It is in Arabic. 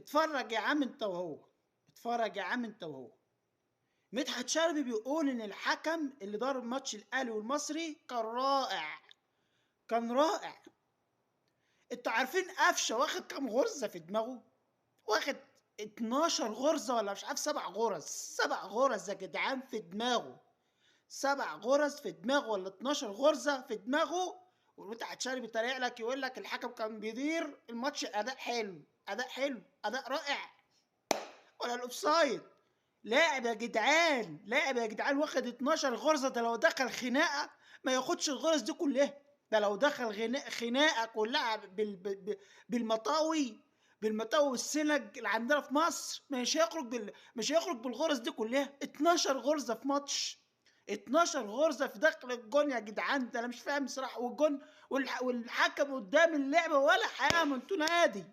اتفرج يا عم انت وهو، اتفرج يا عم انت وهو. مدحت شلبي بيقول ان الحكم اللي ضرب ماتش الاهلي والمصري كان رائع، كان رائع. انتوا عارفين قفشه واخد كام غرزه في دماغه؟ واخد 12 غرزه ولا مش عارف 7 غرز، 7 غرز يا جدعان في دماغه، 7 غرز في دماغه ولا 12 غرزه في دماغه. ومدحت شلبي بيتريق لك يقول لك الحكم كان بيدير الماتش اداء حلو، اداء حلو، اداء رائع. ولا الاوفسايد، لاعب يا جدعان، لاعب يا جدعان واخد 12 غرزه. ده لو دخل خناقه ما ياخدش الغرز دي كلها. ده لو دخل خناقه كلها بالمطاوي، بالمطاوي والسنج اللي عندنا في مصر، مش هيخرج بالغرز دي كلها. 12 غرزه في ماتش، 12 غرزه في دخل الجون يا جدعان. ده انا مش فاهم صراحه. والجون والحكم قدام اللعبه ولا حاجه، ما انتوا نادي.